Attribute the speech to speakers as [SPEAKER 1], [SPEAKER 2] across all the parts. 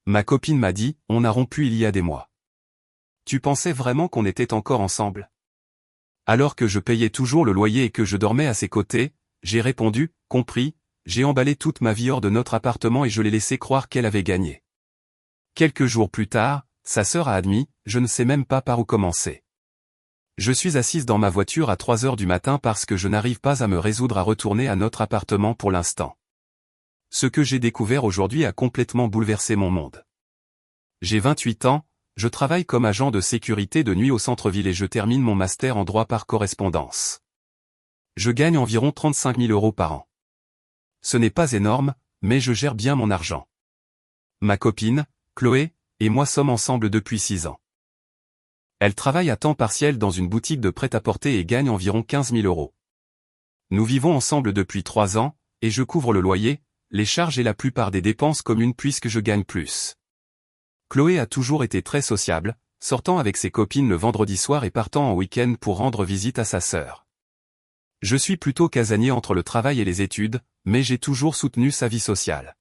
[SPEAKER 1] Ma copine m'a dit, on a rompu il y a des mois. Tu pensais vraiment qu'on était encore ensemble? Alors que je payais toujours le loyer et que je dormais à ses côtés, j'ai répondu, compris, j'ai emballé toute ma vie hors de notre appartement et je l'ai laissé croire qu'elle avait gagné. Quelques jours plus tard, sa sœur a admis, je ne sais même pas par où commencer. Je suis assise dans ma voiture à 3 heures du matin parce que je n'arrive pas à me résoudre à retourner à notre appartement pour l'instant. Ce que j'ai découvert aujourd'hui a complètement bouleversé mon monde. J'ai 28 ans, je travaille comme agent de sécurité de nuit au centre-ville et je termine mon master en droit par correspondance. Je gagne environ 35 000 € par an. Ce n'est pas énorme, mais je gère bien mon argent. Ma copine, Chloé, et moi sommes ensemble depuis 6 ans. Elle travaille à temps partiel dans une boutique de prêt-à-porter et gagne environ 15 000 €. Nous vivons ensemble depuis 3 ans, et je couvre le loyer, les charges et la plupart des dépenses communes puisque je gagne plus. Chloé a toujours été très sociable, sortant avec ses copines le vendredi soir et partant en week-end pour rendre visite à sa sœur. Je suis plutôt casanier entre le travail et les études, mais j'ai toujours soutenu sa vie sociale.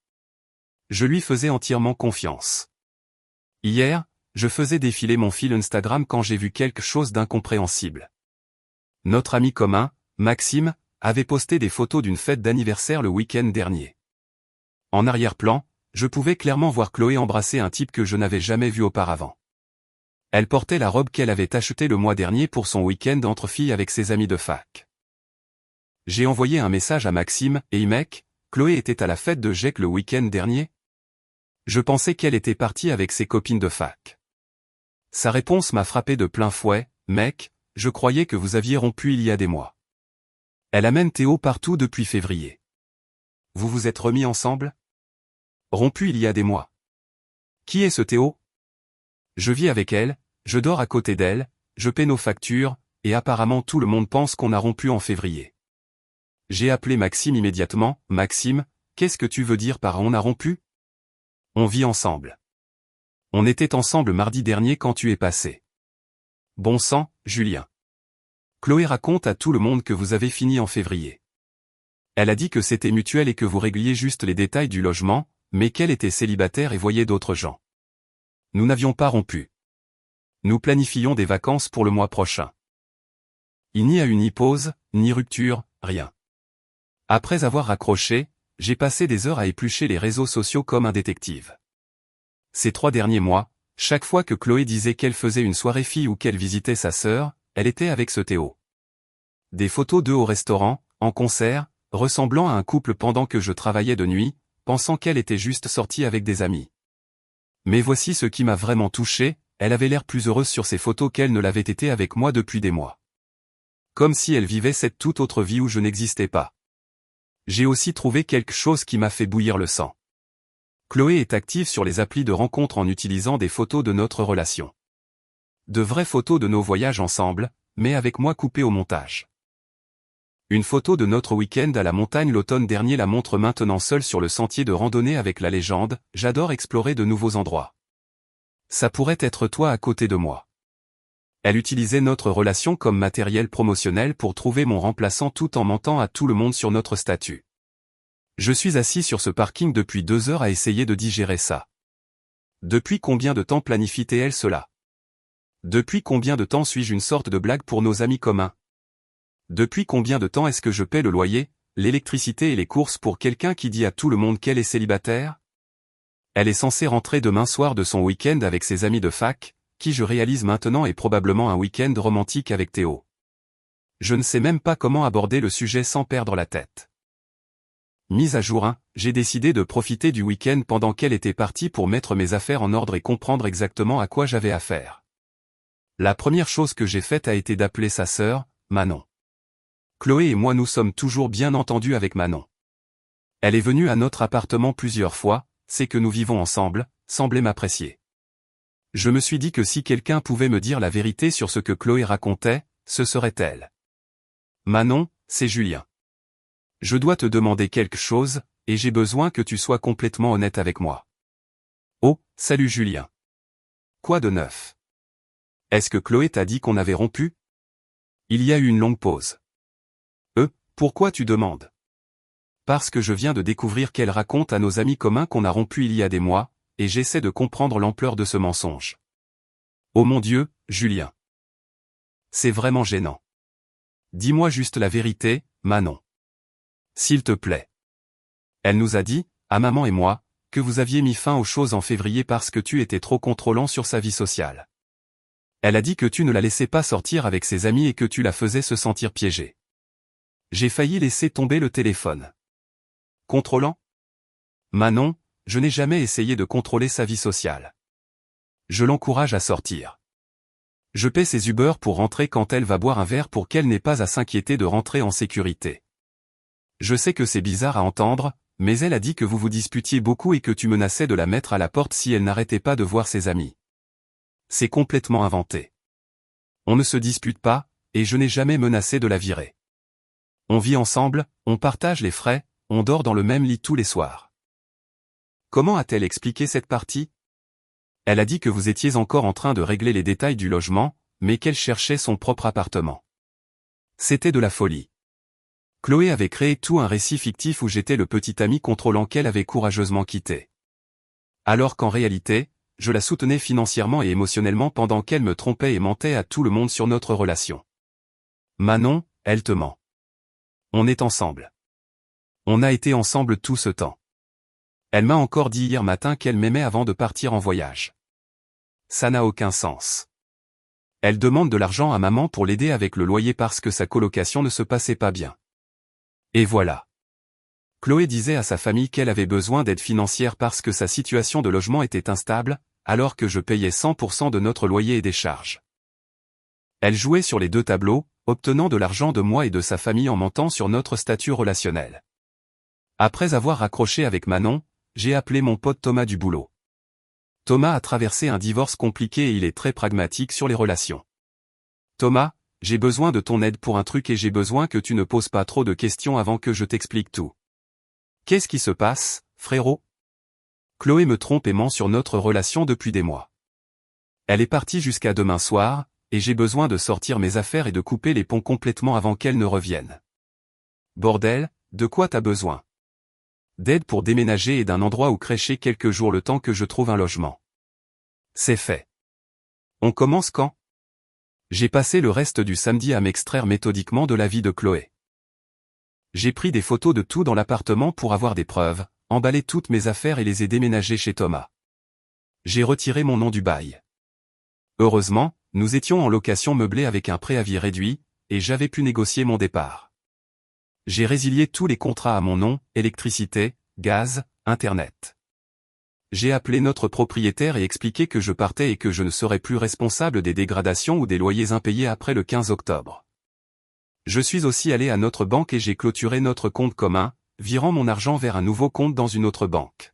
[SPEAKER 1] Je lui faisais entièrement confiance. Hier, je faisais défiler mon fil Instagram quand j'ai vu quelque chose d'incompréhensible. Notre ami commun, Maxime, avait posté des photos d'une fête d'anniversaire le week-end dernier. En arrière-plan, je pouvais clairement voir Chloé embrasser un type que je n'avais jamais vu auparavant. Elle portait la robe qu'elle avait achetée le mois dernier pour son week-end entre filles avec ses amis de fac. J'ai envoyé un message à Maxime, et mec, Chloé était à la fête de Jack le week-end dernier? Je pensais qu'elle était partie avec ses copines de fac. Sa réponse m'a frappé de plein fouet, mec, je croyais que vous aviez rompu il y a des mois. Elle amène Théo partout depuis février. Vous vous êtes remis ensemble? Rompu il y a des mois. Qui est ce Théo? Je vis avec elle, je dors à côté d'elle, je paie nos factures, et apparemment tout le monde pense qu'on a rompu en février. J'ai appelé Maxime immédiatement, Maxime, qu'est-ce que tu veux dire par on a rompu? On vit ensemble. On était ensemble mardi dernier quand tu es passé. Bon sang, Julien. Chloé raconte à tout le monde que vous avez fini en février. Elle a dit que c'était mutuel et que vous régliez juste les détails du logement, mais qu'elle était célibataire et voyait d'autres gens. Nous n'avions pas rompu. Nous planifions des vacances pour le mois prochain. Il n'y a eu ni pause, ni rupture, rien. Après avoir raccroché, j'ai passé des heures à éplucher les réseaux sociaux comme un détective. Ces 3 derniers mois, chaque fois que Chloé disait qu'elle faisait une soirée fille ou qu'elle visitait sa sœur, elle était avec ce Théo. Des photos d'eux au restaurant, en concert, ressemblant à un couple pendant que je travaillais de nuit, pensant qu'elle était juste sortie avec des amis. Mais voici ce qui m'a vraiment touché, elle avait l'air plus heureuse sur ces photos qu'elle ne l'avait été avec moi depuis des mois. Comme si elle vivait cette toute autre vie où je n'existais pas. J'ai aussi trouvé quelque chose qui m'a fait bouillir le sang. Chloé est active sur les applis de rencontres en utilisant des photos de notre relation. De vraies photos de nos voyages ensemble, mais avec moi coupées au montage. Une photo de notre week-end à la montagne l'automne dernier la montre maintenant seule sur le sentier de randonnée avec la légende, j'adore explorer de nouveaux endroits. Ça pourrait être toi à côté de moi. Elle utilisait notre relation comme matériel promotionnel pour trouver mon remplaçant tout en mentant à tout le monde sur notre statut. Je suis assis sur ce parking depuis 2 heures à essayer de digérer ça. Depuis combien de temps planifie-t-elle cela? Depuis combien de temps suis-je une sorte de blague pour nos amis communs? Depuis combien de temps est-ce que je paie le loyer, l'électricité et les courses pour quelqu'un qui dit à tout le monde qu'elle est célibataire? Elle est censée rentrer demain soir de son week-end avec ses amis de fac, qui je réalise maintenant est probablement un week-end romantique avec Théo. Je ne sais même pas comment aborder le sujet sans perdre la tête. Mise à jour 1, j'ai décidé de profiter du week-end pendant qu'elle était partie pour mettre mes affaires en ordre et comprendre exactement à quoi j'avais affaire. La première chose que j'ai faite a été d'appeler sa sœur, Manon. Chloé et moi nous sommes toujours bien entendus avec Manon. Elle est venue à notre appartement plusieurs fois, c'est que nous vivons ensemble, semblait m'apprécier. Je me suis dit que si quelqu'un pouvait me dire la vérité sur ce que Chloé racontait, ce serait elle. Manon, c'est Julien. Je dois te demander quelque chose, et j'ai besoin que tu sois complètement honnête avec moi. Oh, salut Julien. Quoi de neuf? Est-ce que Chloé t'a dit qu'on avait rompu? Il y a eu une longue pause. Pourquoi tu demandes? Parce que je viens de découvrir qu'elle raconte à nos amis communs qu'on a rompu il y a des mois, et j'essaie de comprendre l'ampleur de ce mensonge. Oh mon Dieu, Julien. C'est vraiment gênant. Dis-moi juste la vérité, Manon. S'il te plaît. Elle nous a dit, à maman et moi, que vous aviez mis fin aux choses en février parce que tu étais trop contrôlant sur sa vie sociale. Elle a dit que tu ne la laissais pas sortir avec ses amis et que tu la faisais se sentir piégée. J'ai failli laisser tomber le téléphone. Contrôlant? Manon, je n'ai jamais essayé de contrôler sa vie sociale. Je l'encourage à sortir. Je paie ses Uber pour rentrer quand elle va boire un verre pour qu'elle n'ait pas à s'inquiéter de rentrer en sécurité. Je sais que c'est bizarre à entendre, mais elle a dit que vous vous disputiez beaucoup et que tu menaçais de la mettre à la porte si elle n'arrêtait pas de voir ses amis. C'est complètement inventé. On ne se dispute pas, et je n'ai jamais menacé de la virer. On vit ensemble, on partage les frais, on dort dans le même lit tous les soirs. Comment a-t-elle expliqué cette partie? Elle a dit que vous étiez encore en train de régler les détails du logement, mais qu'elle cherchait son propre appartement. C'était de la folie. Chloé avait créé tout un récit fictif où j'étais le petit ami contrôlant qu'elle avait courageusement quitté. Alors qu'en réalité, je la soutenais financièrement et émotionnellement pendant qu'elle me trompait et mentait à tout le monde sur notre relation. Manon, elle te ment. On est ensemble. On a été ensemble tout ce temps. Elle m'a encore dit hier matin qu'elle m'aimait avant de partir en voyage. Ça n'a aucun sens. Elle demande de l'argent à maman pour l'aider avec le loyer parce que sa colocation ne se passait pas bien. Et voilà. Chloé disait à sa famille qu'elle avait besoin d'aide financière parce que sa situation de logement était instable, alors que je payais 100% de notre loyer et des charges. Elle jouait sur les deux tableaux, obtenant de l'argent de moi et de sa famille en mentant sur notre statut relationnel. Après avoir raccroché avec Manon, j'ai appelé mon pote Thomas du boulot. Thomas a traversé un divorce compliqué et il est très pragmatique sur les relations. Thomas, j'ai besoin de ton aide pour un truc et j'ai besoin que tu ne poses pas trop de questions avant que je t'explique tout. Qu'est-ce qui se passe, frérot? Chloé me trompe et ment sur notre relation depuis des mois. Elle est partie jusqu'à demain soir, et j'ai besoin de sortir mes affaires et de couper les ponts complètement avant qu'elle ne revienne. Bordel, de quoi t'as besoin? D'aide pour déménager et d'un endroit où crècher quelques jours le temps que je trouve un logement. C'est fait. On commence quand? J'ai passé le reste du samedi à m'extraire méthodiquement de la vie de Chloé. J'ai pris des photos de tout dans l'appartement pour avoir des preuves, emballé toutes mes affaires et les ai déménagées chez Thomas. J'ai retiré mon nom du bail. Heureusement, nous étions en location meublée avec un préavis réduit, et j'avais pu négocier mon départ. J'ai résilié tous les contrats à mon nom, électricité, gaz, internet. J'ai appelé notre propriétaire et expliqué que je partais et que je ne serais plus responsable des dégradations ou des loyers impayés après le 15 octobre. Je suis aussi allé à notre banque et j'ai clôturé notre compte commun, virant mon argent vers un nouveau compte dans une autre banque.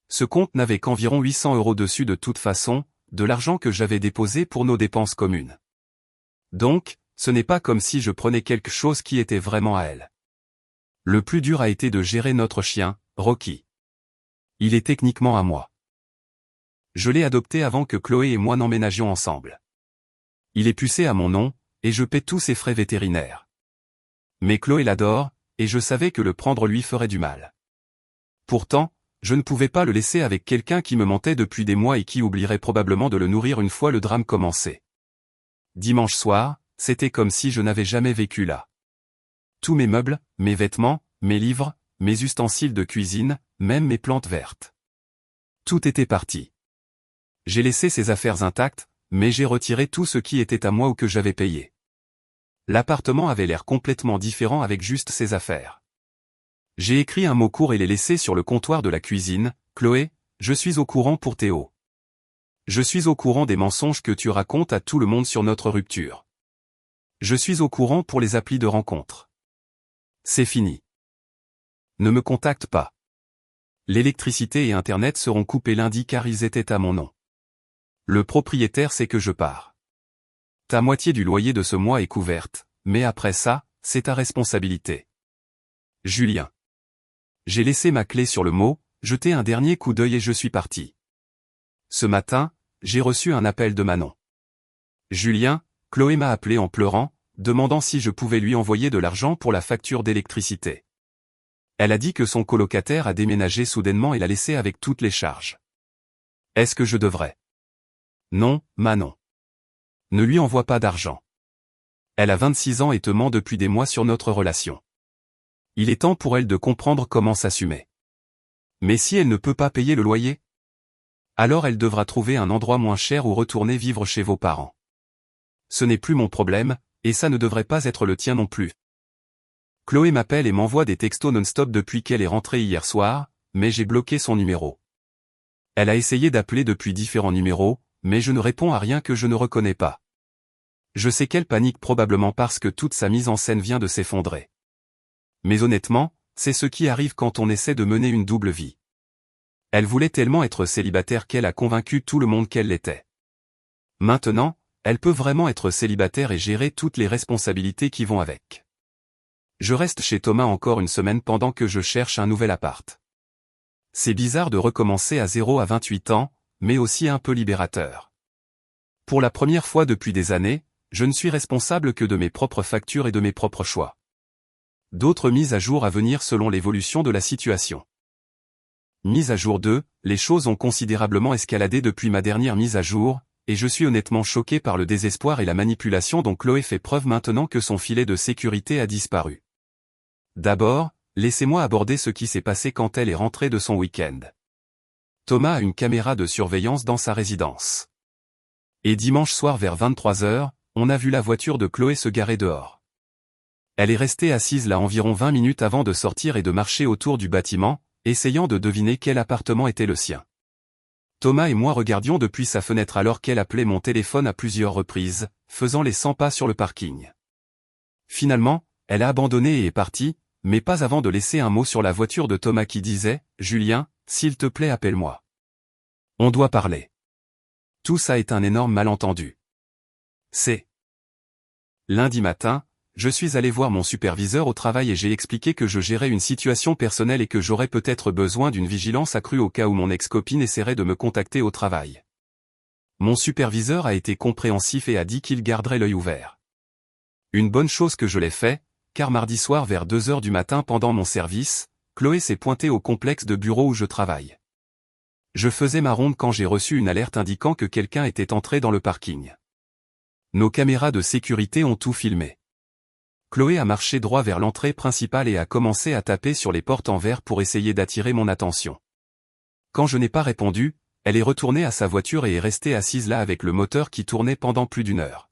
[SPEAKER 1] Ce compte n'avait qu'environ 800 € dessus de toute façon, de l'argent que j'avais déposé pour nos dépenses communes. Donc, ce n'est pas comme si je prenais quelque chose qui était vraiment à elle. Le plus dur a été de gérer notre chien, Rocky. Il est techniquement à moi. Je l'ai adopté avant que Chloé et moi n'emménagions ensemble. Il est pucé à mon nom, et je paie tous ses frais vétérinaires. Mais Chloé l'adore, et je savais que le prendre lui ferait du mal. Pourtant, je ne pouvais pas le laisser avec quelqu'un qui me mentait depuis des mois et qui oublierait probablement de le nourrir une fois le drame commençait. Dimanche soir, c'était comme si je n'avais jamais vécu là. Tous mes meubles, mes vêtements, mes livres, mes ustensiles de cuisine, même mes plantes vertes. Tout était parti. J'ai laissé ses affaires intactes, mais j'ai retiré tout ce qui était à moi ou que j'avais payé. L'appartement avait l'air complètement différent avec juste ses affaires. J'ai écrit un mot court et l'ai laissé sur le comptoir de la cuisine. Chloé, je suis au courant pour Théo. Je suis au courant des mensonges que tu racontes à tout le monde sur notre rupture. Je suis au courant pour les applis de rencontre. C'est fini. Ne me contacte pas. L'électricité et Internet seront coupés lundi car ils étaient à mon nom. Le propriétaire sait que je pars. Ta moitié du loyer de ce mois est couverte, mais après ça, c'est ta responsabilité. Julien. J'ai laissé ma clé sur le mot, jeté un dernier coup d'œil et je suis parti. Ce matin, j'ai reçu un appel de Manon. Julien, Chloé m'a appelé en pleurant, demandant si je pouvais lui envoyer de l'argent pour la facture d'électricité. Elle a dit que son colocataire a déménagé soudainement et l'a laissé avec toutes les charges. Est-ce que je devrais? Non, Manon. Ne lui envoie pas d'argent. Elle a 26 ans et te ment depuis des mois sur notre relation. Il est temps pour elle de comprendre comment s'assumer. Mais si elle ne peut pas payer le loyer? Alors elle devra trouver un endroit moins cher ou retourner vivre chez vos parents. Ce n'est plus mon problème, et ça ne devrait pas être le tien non plus. Chloé m'appelle et m'envoie des textos non-stop depuis qu'elle est rentrée hier soir, mais j'ai bloqué son numéro. Elle a essayé d'appeler depuis différents numéros, mais je ne réponds à rien que je ne reconnais pas. Je sais qu'elle panique probablement parce que toute sa mise en scène vient de s'effondrer. Mais honnêtement, c'est ce qui arrive quand on essaie de mener une double vie. Elle voulait tellement être célibataire qu'elle a convaincu tout le monde qu'elle l'était. Maintenant, elle peut vraiment être célibataire et gérer toutes les responsabilités qui vont avec. Je reste chez Thomas encore une semaine pendant que je cherche un nouvel appart. C'est bizarre de recommencer à 0 à 28 ans, mais aussi un peu libérateur. Pour la première fois depuis des années, je ne suis responsable que de mes propres factures et de mes propres choix. D'autres mises à jour à venir selon l'évolution de la situation. Mise à jour 2, les choses ont considérablement escaladé depuis ma dernière mise à jour, et je suis honnêtement choqué par le désespoir et la manipulation dont Chloé fait preuve maintenant que son filet de sécurité a disparu. D'abord, laissez-moi aborder ce qui s'est passé quand elle est rentrée de son week-end. Thomas a une caméra de surveillance dans sa résidence. Et dimanche soir vers 23h, on a vu la voiture de Chloé se garer dehors. Elle est restée assise là environ 20 minutes avant de sortir et de marcher autour du bâtiment, essayant de deviner quel appartement était le sien. Thomas et moi regardions depuis sa fenêtre alors qu'elle appelait mon téléphone à plusieurs reprises, faisant les 100 pas sur le parking. Finalement, elle a abandonné et est partie, mais pas avant de laisser un mot sur la voiture de Thomas qui disait « Julien, s'il te plaît appelle-moi. On doit parler. » Tout ça est un énorme malentendu. C'est lundi matin, je suis allé voir mon superviseur au travail et j'ai expliqué que je gérais une situation personnelle et que j'aurais peut-être besoin d'une vigilance accrue au cas où mon ex-copine essaierait de me contacter au travail. Mon superviseur a été compréhensif et a dit qu'il garderait l'œil ouvert. Une bonne chose que je l'ai fait, car mardi soir vers 2h du matin pendant mon service, Chloé s'est pointée au complexe de bureau où je travaille. Je faisais ma ronde quand j'ai reçu une alerte indiquant que quelqu'un était entré dans le parking. Nos caméras de sécurité ont tout filmé. Chloé a marché droit vers l'entrée principale et a commencé à taper sur les portes en verre pour essayer d'attirer mon attention. Quand je n'ai pas répondu, elle est retournée à sa voiture et est restée assise là avec le moteur qui tournait pendant plus d'une heure.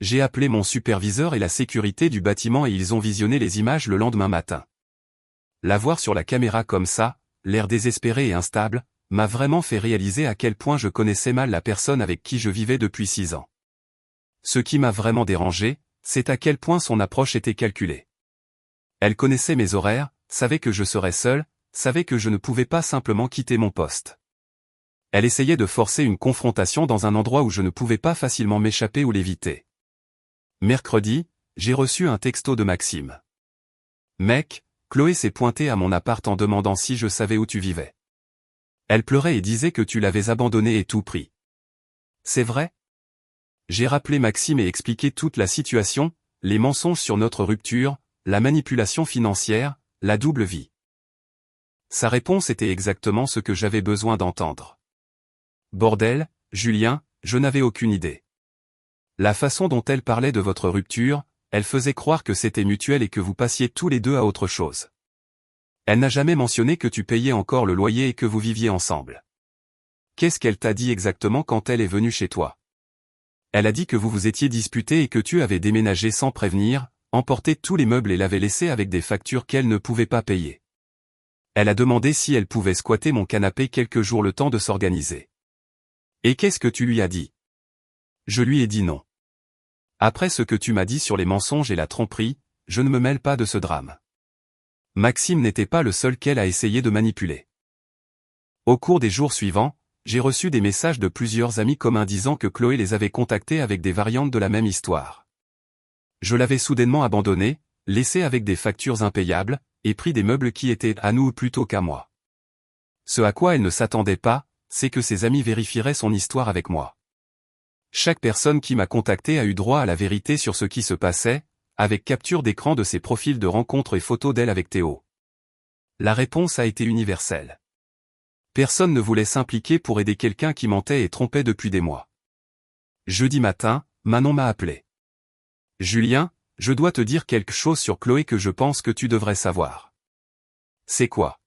[SPEAKER 1] J'ai appelé mon superviseur et la sécurité du bâtiment et ils ont visionné les images le lendemain matin. La voir sur la caméra comme ça, l'air désespéré et instable, m'a vraiment fait réaliser à quel point je connaissais mal la personne avec qui je vivais depuis 6 ans. Ce qui m'a vraiment dérangé, c'est à quel point son approche était calculée. Elle connaissait mes horaires, savait que je serais seul, savait que je ne pouvais pas simplement quitter mon poste. Elle essayait de forcer une confrontation dans un endroit où je ne pouvais pas facilement m'échapper ou l'éviter. Mercredi, j'ai reçu un texto de Maxime. Mec, Chloé s'est pointée à mon appart en demandant si je savais où tu vivais. Elle pleurait et disait que tu l'avais abandonnée et tout pris. C'est vrai? J'ai rappelé Maxime et expliqué toute la situation, les mensonges sur notre rupture, la manipulation financière, la double vie. Sa réponse était exactement ce que j'avais besoin d'entendre. Bordel, Julien, je n'avais aucune idée. La façon dont elle parlait de votre rupture, elle faisait croire que c'était mutuel et que vous passiez tous les deux à autre chose. Elle n'a jamais mentionné que tu payais encore le loyer et que vous viviez ensemble. Qu'est-ce qu'elle t'a dit exactement quand elle est venue chez toi? Elle a dit que vous vous étiez disputés et que tu avais déménagé sans prévenir, emporté tous les meubles et l'avait laissé avec des factures qu'elle ne pouvait pas payer. Elle a demandé si elle pouvait squatter mon canapé quelques jours le temps de s'organiser. Et qu'est-ce que tu lui as dit? Je lui ai dit non. Après ce que tu m'as dit sur les mensonges et la tromperie, je ne me mêle pas de ce drame. Maxime n'était pas le seul qu'elle a essayé de manipuler. Au cours des jours suivants, j'ai reçu des messages de plusieurs amis communs disant que Chloé les avait contactés avec des variantes de la même histoire. Je l'avais soudainement abandonnée, laissée avec des factures impayables, et pris des meubles qui étaient à nous plutôt qu'à moi. Ce à quoi elle ne s'attendait pas, c'est que ses amis vérifieraient son histoire avec moi. Chaque personne qui m'a contacté a eu droit à la vérité sur ce qui se passait, avec capture d'écran de ses profils de rencontres et photos d'elle avec Théo. La réponse a été universelle. Personne ne voulait s'impliquer pour aider quelqu'un qui mentait et trompait depuis des mois. Jeudi matin, Manon m'a appelé. Julien, je dois te dire quelque chose sur Chloé que je pense que tu devrais savoir. C'est quoi?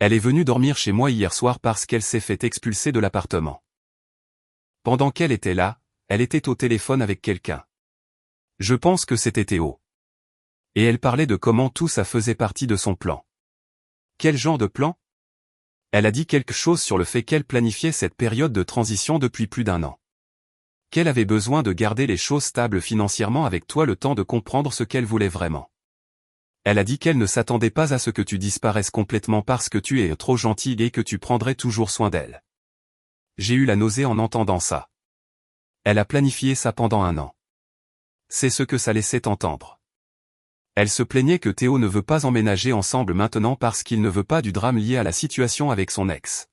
[SPEAKER 1] Elle est venue dormir chez moi hier soir parce qu'elle s'est fait expulser de l'appartement. Pendant qu'elle était là, elle était au téléphone avec quelqu'un. Je pense que c'était Théo. Et elle parlait de comment tout ça faisait partie de son plan. Quel genre de plan? Elle a dit quelque chose sur le fait qu'elle planifiait cette période de transition depuis plus d'1 an. Qu'elle avait besoin de garder les choses stables financièrement avec toi le temps de comprendre ce qu'elle voulait vraiment. Elle a dit qu'elle ne s'attendait pas à ce que tu disparaisses complètement parce que tu es trop gentil et que tu prendrais toujours soin d'elle. J'ai eu la nausée en entendant ça. Elle a planifié ça pendant 1 an. C'est ce que ça laissait entendre. Elle se plaignait que Théo ne veut pas emménager ensemble maintenant parce qu'il ne veut pas du drame lié à la situation avec son ex.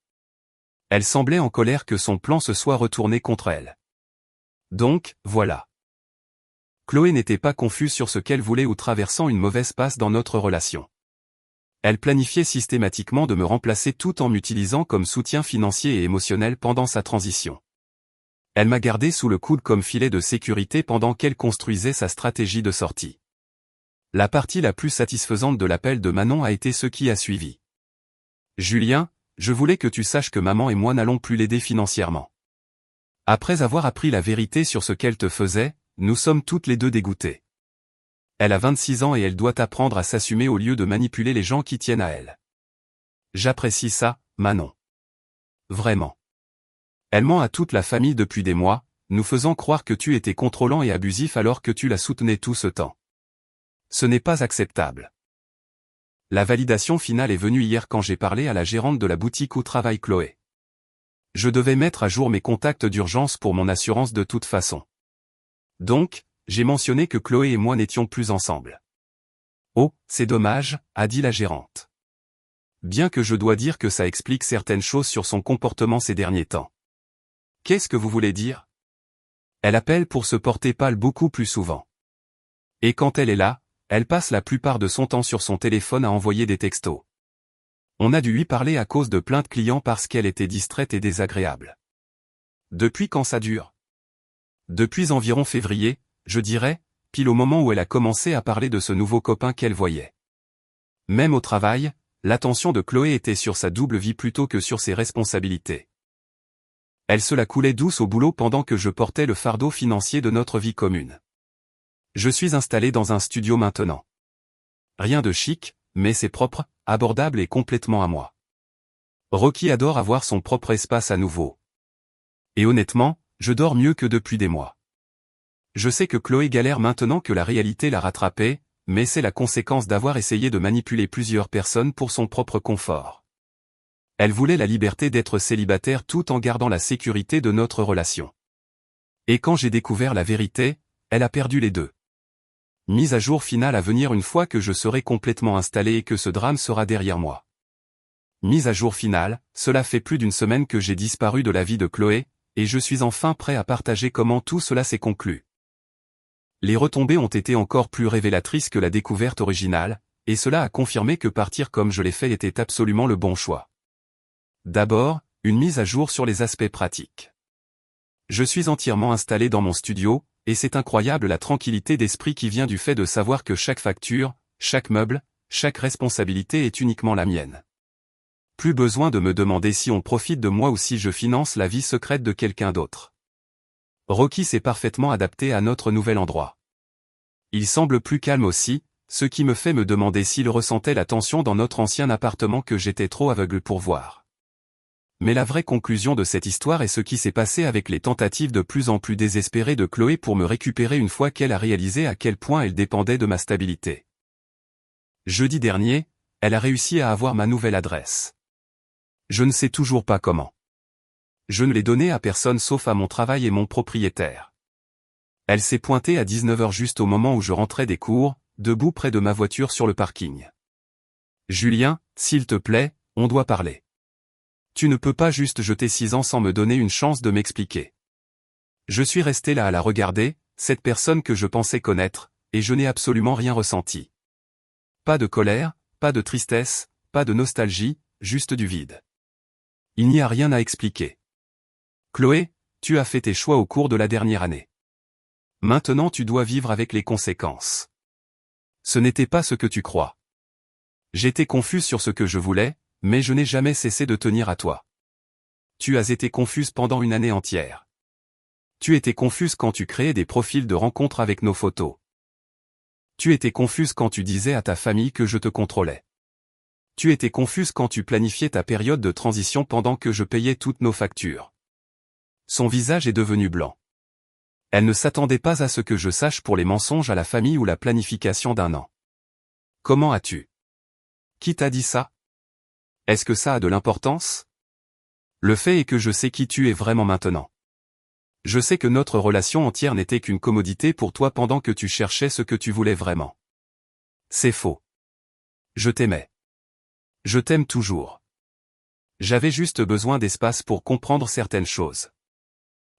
[SPEAKER 1] Elle semblait en colère que son plan se soit retourné contre elle. Donc, voilà. Chloé n'était pas confuse sur ce qu'elle voulait ou traversant une mauvaise passe dans notre relation. Elle planifiait systématiquement de me remplacer tout en m'utilisant comme soutien financier et émotionnel pendant sa transition. Elle m'a gardé sous le coude comme filet de sécurité pendant qu'elle construisait sa stratégie de sortie. La partie la plus satisfaisante de l'appel de Manon a été ce qui a suivi. Julien, je voulais que tu saches que maman et moi n'allons plus l'aider financièrement. Après avoir appris la vérité sur ce qu'elle te faisait, nous sommes toutes les deux dégoûtées. Elle a 26 ans et elle doit apprendre à s'assumer au lieu de manipuler les gens qui tiennent à elle. J'apprécie ça, Manon. Vraiment. Elle ment à toute la famille depuis des mois, nous faisant croire que tu étais contrôlant et abusif alors que tu la soutenais tout ce temps. Ce n'est pas acceptable. La validation finale est venue hier quand j'ai parlé à la gérante de la boutique où travaille Chloé. Je devais mettre à jour mes contacts d'urgence pour mon assurance de toute façon. Donc, j'ai mentionné que Chloé et moi n'étions plus ensemble. Oh, c'est dommage, a dit la gérante. Bien que je dois dire que ça explique certaines choses sur son comportement ces derniers temps. Qu'est-ce que vous voulez dire? Elle appelle pour se porter pâle beaucoup plus souvent. Et quand elle est là, elle passe la plupart de son temps sur son téléphone à envoyer des textos. On a dû lui parler à cause de plaintes clients parce qu'elle était distraite et désagréable. Depuis quand ça dure? Depuis environ février, je dirais, pile au moment où elle a commencé à parler de ce nouveau copain qu'elle voyait. Même au travail, l'attention de Chloé était sur sa double vie plutôt que sur ses responsabilités. Elle se la coulait douce au boulot pendant que je portais le fardeau financier de notre vie commune. Je suis installé dans un studio maintenant. Rien de chic, mais c'est propre, abordable et complètement à moi. Rocky adore avoir son propre espace à nouveau. Et honnêtement, je dors mieux que depuis des mois. Je sais que Chloé galère maintenant que la réalité l'a rattrapée, mais c'est la conséquence d'avoir essayé de manipuler plusieurs personnes pour son propre confort. Elle voulait la liberté d'être célibataire tout en gardant la sécurité de notre relation. Et quand j'ai découvert la vérité, elle a perdu les deux. Mise à jour finale à venir une fois que je serai complètement installé et que ce drame sera derrière moi. Mise à jour finale, cela fait plus d'1 semaine que j'ai disparu de la vie de Chloé, et je suis enfin prêt à partager comment tout cela s'est conclu. Les retombées ont été encore plus révélatrices que la découverte originale, et cela a confirmé que partir comme je l'ai fait était absolument le bon choix. D'abord, une mise à jour sur les aspects pratiques. Je suis entièrement installé dans mon studio, et c'est incroyable la tranquillité d'esprit qui vient du fait de savoir que chaque facture, chaque meuble, chaque responsabilité est uniquement la mienne. Plus besoin de me demander si on profite de moi ou si je finance la vie secrète de quelqu'un d'autre. Rocky s'est parfaitement adapté à notre nouvel endroit. Il semble plus calme aussi, ce qui me fait me demander s'il ressentait la tension dans notre ancien appartement que j'étais trop aveugle pour voir. Mais la vraie conclusion de cette histoire est ce qui s'est passé avec les tentatives de plus en plus désespérées de Chloé pour me récupérer une fois qu'elle a réalisé à quel point elle dépendait de ma stabilité. Jeudi dernier, elle a réussi à avoir ma nouvelle adresse. Je ne sais toujours pas comment. Je ne l'ai donnée à personne sauf à mon travail et mon propriétaire. Elle s'est pointée à 19h juste au moment où je rentrais des cours, debout près de ma voiture sur le parking. Julien, s'il te plaît, on doit parler. Tu ne peux pas juste jeter 6 ans sans me donner une chance de m'expliquer. Je suis resté là à la regarder, cette personne que je pensais connaître, et je n'ai absolument rien ressenti. Pas de colère, pas de tristesse, pas de nostalgie, juste du vide. Il n'y a rien à expliquer. Chloé, tu as fait tes choix au cours de la dernière année. Maintenant tu dois vivre avec les conséquences. Ce n'était pas ce que tu crois. J'étais confuse sur ce que je voulais, mais je n'ai jamais cessé de tenir à toi. Tu as été confuse pendant une année entière. Tu étais confuse quand tu créais des profils de rencontres avec nos photos. Tu étais confuse quand tu disais à ta famille que je te contrôlais. Tu étais confuse quand tu planifiais ta période de transition pendant que je payais toutes nos factures. Son visage est devenu blanc. Elle ne s'attendait pas à ce que je sache pour les mensonges à la famille ou la planification d'un an. Comment as-tu? Qui t'a dit ça? Est-ce que ça a de l'importance? Le fait est que je sais qui tu es vraiment maintenant. Je sais que notre relation entière n'était qu'une commodité pour toi pendant que tu cherchais ce que tu voulais vraiment. C'est faux. Je t'aimais. Je t'aime toujours. J'avais juste besoin d'espace pour comprendre certaines choses.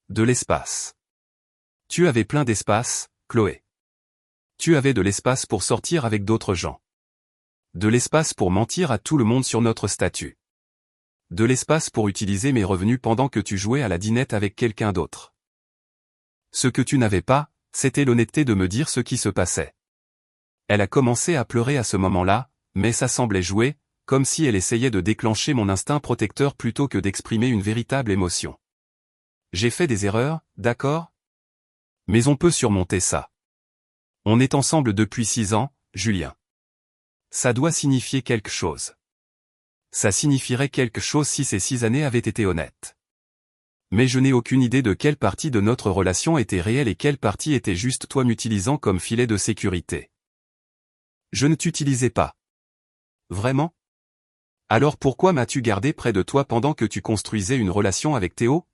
[SPEAKER 1] De l'espace. Tu avais plein d'espace, Chloé. Tu avais de l'espace pour sortir avec d'autres gens. De l'espace pour mentir à tout le monde sur notre statut. De l'espace pour utiliser mes revenus pendant que tu jouais à la dinette avec quelqu'un d'autre. Ce que tu n'avais pas, c'était l'honnêteté de me dire ce qui se passait. Elle a commencé à pleurer à ce moment-là, mais ça semblait jouer, comme si elle essayait de déclencher mon instinct protecteur plutôt que d'exprimer une véritable émotion. J'ai fait des erreurs, d'accord? Mais on peut surmonter ça. On est ensemble depuis 6 ans, Julien. Ça doit signifier quelque chose. Ça signifierait quelque chose si ces 6 années avaient été honnêtes. Mais je n'ai aucune idée de quelle partie de notre relation était réelle et quelle partie était juste toi m'utilisant comme filet de sécurité. Je ne t'utilisais pas. Vraiment? Alors pourquoi m'as-tu gardé près de toi pendant que tu construisais une relation avec Théo?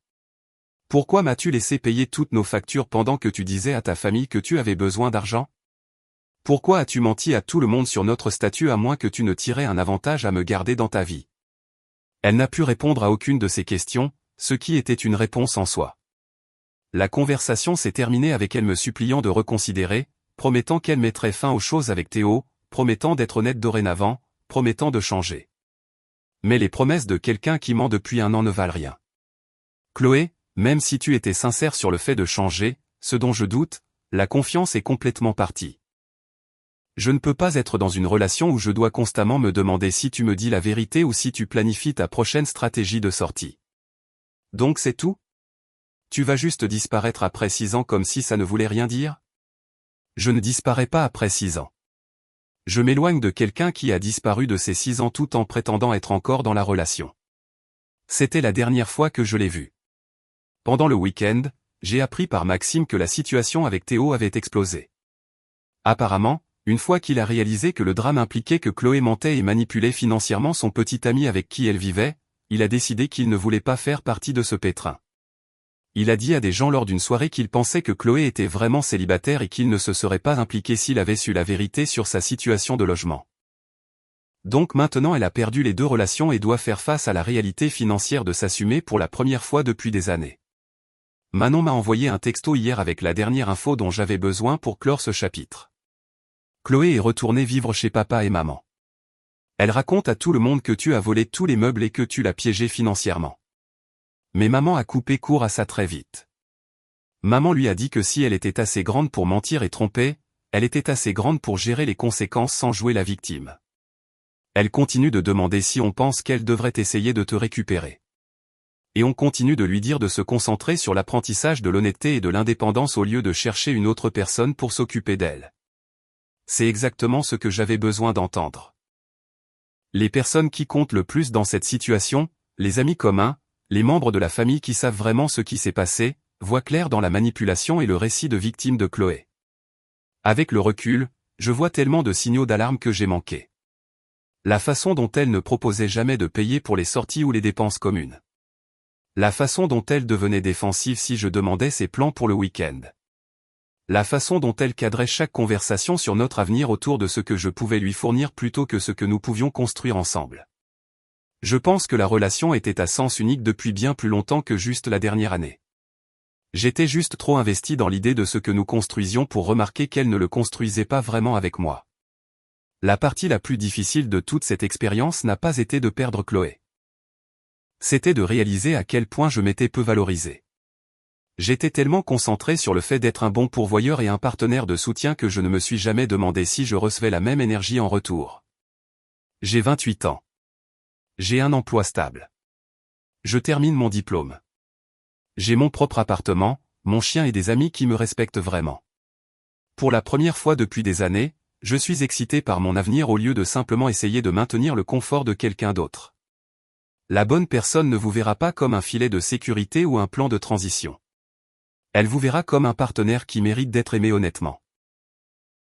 [SPEAKER 1] Pourquoi m'as-tu laissé payer toutes nos factures pendant que tu disais à ta famille que tu avais besoin d'argent? Pourquoi as-tu menti à tout le monde sur notre statut à moins que tu ne tirais un avantage à me garder dans ta vie? Elle n'a pu répondre à aucune de ces questions, ce qui était une réponse en soi. La conversation s'est terminée avec elle me suppliant de reconsidérer, promettant qu'elle mettrait fin aux choses avec Théo, promettant d'être honnête dorénavant, promettant de changer. Mais les promesses de quelqu'un qui ment depuis 1 an ne valent rien. Chloé, même si tu étais sincère sur le fait de changer, ce dont je doute, la confiance est complètement partie. Je ne peux pas être dans une relation où je dois constamment me demander si tu me dis la vérité ou si tu planifies ta prochaine stratégie de sortie. Donc c'est tout? Tu vas juste disparaître après 6 ans comme si ça ne voulait rien dire? Je ne disparais pas après 6 ans. Je m'éloigne de quelqu'un qui a disparu de ces 6 ans tout en prétendant être encore dans la relation. C'était la dernière fois que je l'ai vu. Pendant le week-end, j'ai appris par Maxime que la situation avec Théo avait explosé. Apparemment, une fois qu'il a réalisé que le drame impliquait que Chloé mentait et manipulait financièrement son petit ami avec qui elle vivait, il a décidé qu'il ne voulait pas faire partie de ce pétrin. Il a dit à des gens lors d'une soirée qu'il pensait que Chloé était vraiment célibataire et qu'il ne se serait pas impliqué s'il avait su la vérité sur sa situation de logement. Donc maintenant elle a perdu les 2 relations et doit faire face à la réalité financière de s'assumer pour la première fois depuis des années. Manon m'a envoyé un texto hier avec la dernière info dont j'avais besoin pour clore ce chapitre. Chloé est retournée vivre chez papa et maman. Elle raconte à tout le monde que tu as volé tous les meubles et que tu l'as piégé financièrement. Mais maman a coupé court à ça très vite. Maman lui a dit que si elle était assez grande pour mentir et tromper, elle était assez grande pour gérer les conséquences sans jouer la victime. Elle continue de demander si on pense qu'elle devrait essayer de te récupérer. Et on continue de lui dire de se concentrer sur l'apprentissage de l'honnêteté et de l'indépendance au lieu de chercher une autre personne pour s'occuper d'elle. C'est exactement ce que j'avais besoin d'entendre. Les personnes qui comptent le plus dans cette situation, les amis communs, les membres de la famille qui savent vraiment ce qui s'est passé, voient clair dans la manipulation et le récit de victime de Chloé. Avec le recul, je vois tellement de signaux d'alarme que j'ai manqué. La façon dont elle ne proposait jamais de payer pour les sorties ou les dépenses communes. La façon dont elle devenait défensive si je demandais ses plans pour le week-end. La façon dont elle cadrait chaque conversation sur notre avenir autour de ce que je pouvais lui fournir plutôt que ce que nous pouvions construire ensemble. Je pense que la relation était à sens unique depuis bien plus longtemps que juste la dernière année. J'étais juste trop investi dans l'idée de ce que nous construisions pour remarquer qu'elle ne le construisait pas vraiment avec moi. La partie la plus difficile de toute cette expérience n'a pas été de perdre Chloé. C'était de réaliser à quel point je m'étais peu valorisé. J'étais tellement concentré sur le fait d'être un bon pourvoyeur et un partenaire de soutien que je ne me suis jamais demandé si je recevais la même énergie en retour. J'ai 28 ans. J'ai un emploi stable. Je termine mon diplôme. J'ai mon propre appartement, mon chien et des amis qui me respectent vraiment. Pour la première fois depuis des années, je suis excité par mon avenir au lieu de simplement essayer de maintenir le confort de quelqu'un d'autre. La bonne personne ne vous verra pas comme un filet de sécurité ou un plan de transition. Elle vous verra comme un partenaire qui mérite d'être aimé honnêtement.